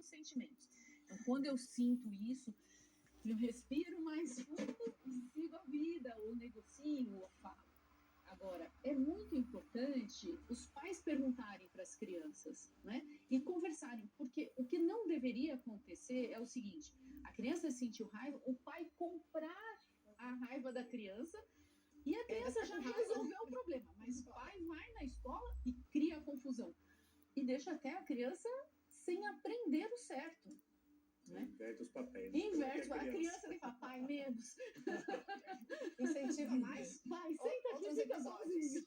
os sentimentos. Então, quando eu sinto isso, eu respiro mais fundo e sigo a vida, ou negocio, ou falo. Agora, é muito importante os pais perguntarem para as crianças, né? E conversarem, porque o que não deveria acontecer é o seguinte: a criança sentiu raiva, o pai comprar a raiva da criança e a criança já resolveu o problema, mas o pai vai na escola e cria confusão e deixa até a criança sem aprender o certo. Né? Inverte os papéis. Inverte, a criança tem que falar, pai, menos. Incentiva mais. Pai, senta aqui, fica sozinho.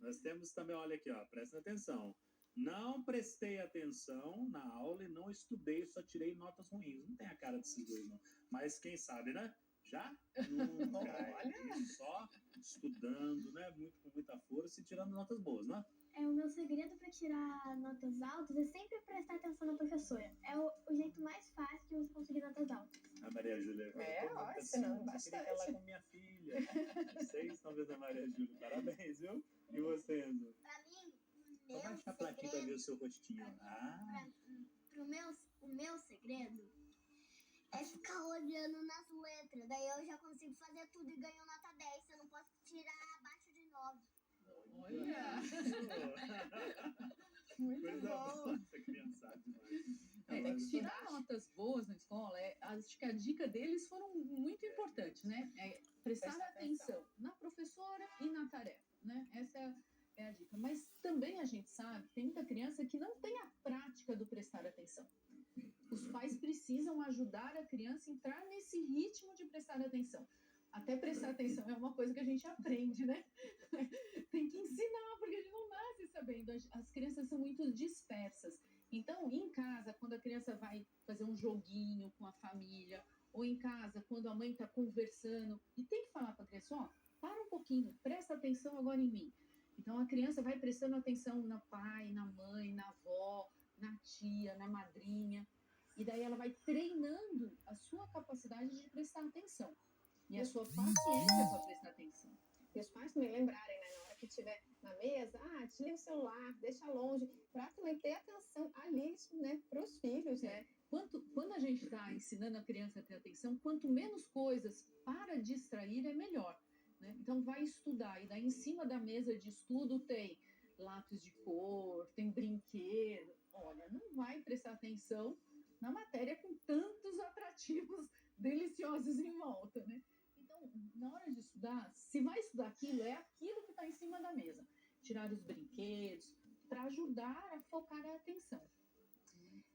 Nós temos também, olha aqui, ó, presta atenção. Não prestei atenção na aula e não estudei, só tirei notas ruins. Não tem a cara desses dois, não. Mas quem sabe, né? Já? Nunca. Só estudando, né? Com muita força e tirando notas boas, né? O meu segredo para tirar notas altas é sempre prestar atenção na professora. É o jeito mais fácil de você conseguir notas altas. A Maria Júlia. Ensinando bastante. Ela com minha filha. Vocês estão vendo a Maria Júlia. Parabéns, viu? E você, Enzo? Pra mim, Vou baixar a plaquinha pra ver o seu rostinho. O meu segredo é ficar olhando nas letras. Daí eu já consigo fazer tudo e ganho nota 10. Eu não posso tirar abaixo de 9. Olha! Muito bom. Essa criançada Tirar notas boas na escola, acho que a dica deles foram muito importantes, né? Prestar atenção na professora e na tarefa, né? Essa é a dica. Mas também a gente sabe que tem muita criança que não tem a prática do prestar atenção. Os pais precisam ajudar a criança a entrar nesse ritmo de prestar atenção. Até prestar atenção é uma coisa que a gente aprende, né? Tem que ensinar, porque a gente não nasce sabendo. As crianças são muito dispersas. Então, em casa, quando a criança vai fazer um joguinho com a família, ou em casa, quando a mãe está conversando, e tem que falar para a criança, ó, para um pouquinho, presta atenção agora em mim. Então, a criança vai prestando atenção no pai, na mãe, na avó, na tia, na madrinha, e daí ela vai treinando a sua capacidade de prestar atenção. E a sua paciência para prestar atenção. E os pais também lembrarem, né? Na hora que estiver na mesa, desliga o celular, deixa longe, para também ter atenção ali, né? Para os filhos, né? Quando a gente está ensinando a criança a ter atenção, quanto menos coisas para distrair, é melhor. Né? Então, vai estudar. E daí, em cima da mesa de estudo, tem lápis de cor, tem brinquedo. Olha, não vai prestar atenção na matéria com tantos atrativos deliciosos em volta, né? Então, na hora de estudar, se vai estudar aquilo, é aquilo que está em cima da mesa. Tirar os brinquedos, para ajudar a focar a atenção.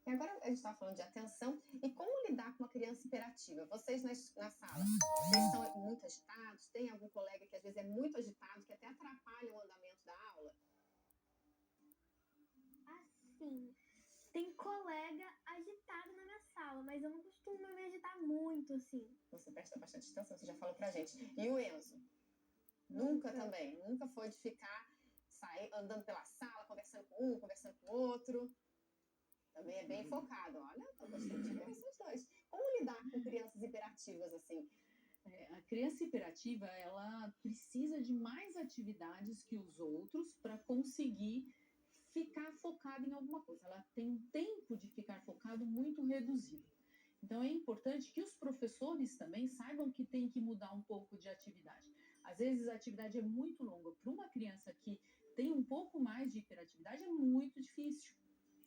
E agora a gente estava falando de atenção. E como lidar com uma criança hiperativa? Vocês na sala, vocês são muito agitados? Tem algum colega que às vezes é muito agitado, que até atrapalha o andamento da aula? Assim, tem colega agitado na minha sala, mas eu não costumo me agitar muito, assim. Você presta bastante atenção, você já falou pra gente. E o Enzo? Nunca também? Nunca foi de ficar, sair andando pela sala, conversando com um, conversando com o outro? Também é bem focado. Olha, eu gostei de ver esses dois. Como lidar com crianças hiperativas, assim? A criança hiperativa, ela precisa de mais atividades que os outros para conseguir ficar focada em alguma coisa. Ela tem um tempo de ficar focado muito reduzido. Então, é importante que os professores também saibam que tem que mudar um pouco de atividade. Às vezes, a atividade é muito longa. Para uma criança que tem um pouco mais de hiperatividade, é muito difícil.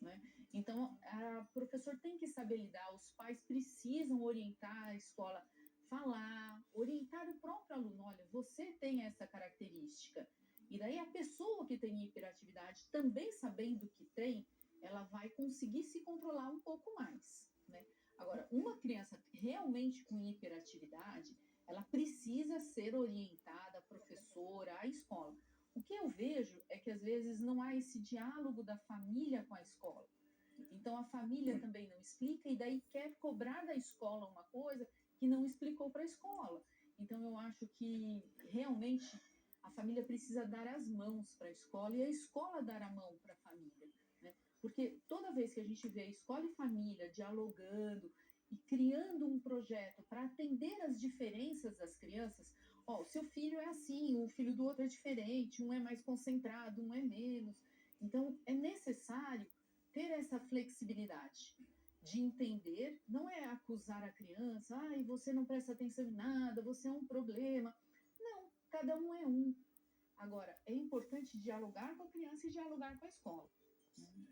Né? Então, o professor tem que saber lidar. Os pais precisam orientar a escola, falar, orientar o próprio aluno. Olha, você tem essa característica. E daí a pessoa que tem hiperatividade, também sabendo que tem, ela vai conseguir se controlar um pouco mais, né? Agora, uma criança realmente com hiperatividade, ela precisa ser orientada, a professora, a escola. O que eu vejo é que às vezes não há esse diálogo da família com a escola. Então a família também não explica e daí quer cobrar da escola uma coisa que não explicou para a escola. Então eu acho que realmente a família precisa dar as mãos para a escola e a escola dar a mão para a família, né? Porque toda vez que a gente vê a escola e família dialogando e criando um projeto para atender as diferenças das crianças, o seu filho é assim, o filho do outro é diferente, um é mais concentrado, um é menos. Então, é necessário ter essa flexibilidade de entender, não é acusar a criança, ai, você não presta atenção em nada, você é um problema. Não, cada um é um. Agora, é importante dialogar com a criança e dialogar com a escola.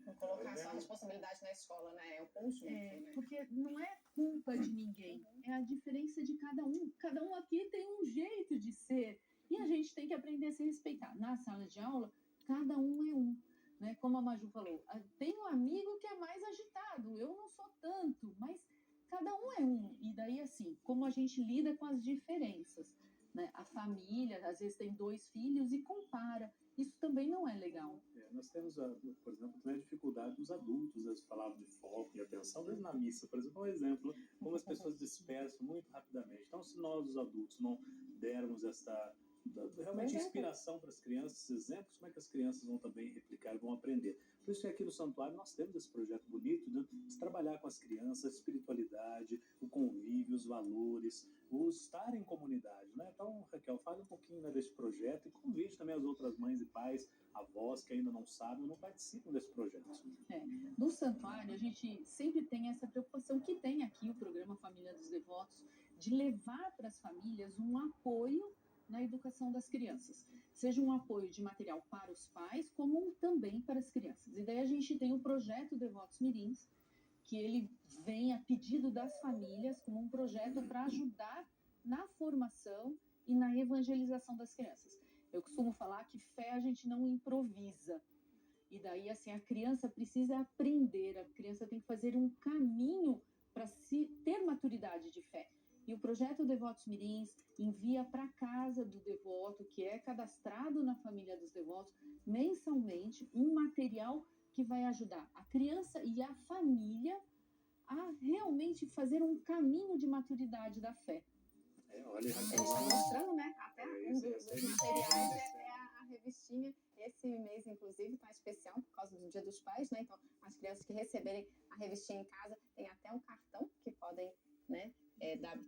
Não colocar só a responsabilidade na escola, né? É o conjunto, né? Porque não é culpa de ninguém, é a diferença de cada um. Cada um aqui tem um jeito de ser e a gente tem que aprender a se respeitar. Na sala de aula, cada um é um. Né? Como a Maju falou, tem um amigo que é mais agitado, eu não sou tanto, mas cada um é um. E daí, assim, como a gente lida com as diferenças, né? A família, às vezes, tem 2 filhos e compara. Isso também não é legal. Nós temos, por exemplo, também a dificuldade dos adultos, as palavras de foco e atenção, mesmo na missa, por exemplo, um exemplo, como as pessoas dispersam muito rapidamente. Então, se nós, os adultos, não dermos realmente inspiração para as crianças, exemplos, como é que as crianças vão também replicar, vão aprender. Por isso que aqui no Santuário nós temos esse projeto bonito de trabalhar com as crianças, a espiritualidade, o convívio, os valores, o estar em comunidade, né? Então, Raquel, fale um pouquinho, né, desse projeto e convide também as outras mães e pais, avós que ainda não sabem ou não participam desse projeto. No Santuário, a gente sempre tem essa preocupação que tem aqui o programa Família dos Devotos, de levar para as famílias um apoio na educação das crianças. Seja um apoio de material para os pais, como também para as crianças. E daí a gente tem o projeto Devotos Mirins, que ele vem a pedido das famílias como um projeto para ajudar na formação e na evangelização das crianças. Eu costumo falar que fé a gente não improvisa. E daí, assim, a criança precisa aprender, a criança tem que fazer um caminho para se ter maturidade de fé. E o projeto Devotos Mirins envia para casa do devoto, que é cadastrado na família dos devotos, mensalmente, um material que vai ajudar a criança e a família a realmente fazer um caminho de maturidade da fé. Olha, Raquel, Mostrando, né? Até um dos materiais é a revistinha. Esse mês, inclusive, está especial por causa do Dia dos Pais, né? Então, as crianças que receberem a revistinha em casa tem até um cartão que podem, né,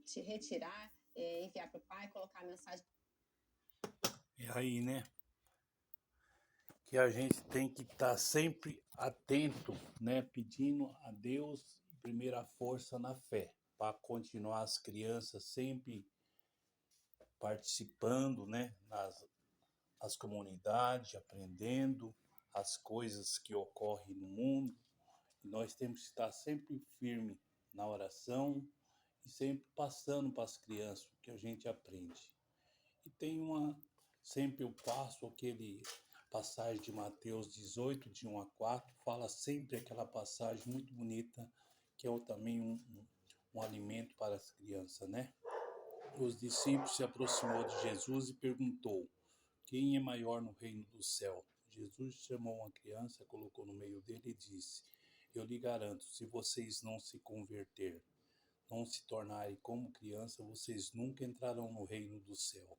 te retirar, enviar para o pai, colocar a mensagem. E aí, né? Que a gente tem que estar sempre atento, né? Pedindo a Deus, primeira força na fé, para continuar as crianças sempre participando, né? Nas comunidades, aprendendo as coisas que ocorrem no mundo. E nós temos que estar sempre firme na oração e sempre passando para as crianças o que a gente aprende. E tem sempre eu passo aquele passagem de Mateus 18, de 1 a 4, fala sempre aquela passagem muito bonita, que é também um alimento para as crianças, né? Os discípulos se aproximou de Jesus e perguntou: quem é maior no reino do céu? Jesus chamou uma criança, colocou no meio dele e disse: eu lhe garanto, se vocês não se converter, não se tornarem como criança, vocês nunca entrarão no reino do céu.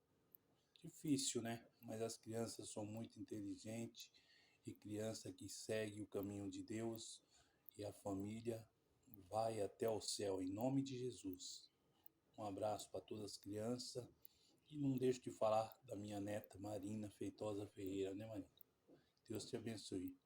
Difícil, né? Mas as crianças são muito inteligentes e criança que segue o caminho de Deus e a família vai até o céu, em nome de Jesus. Um abraço para todas as crianças e não deixe de falar da minha neta Marina Feitosa Ferreira, né, Marina? Deus te abençoe.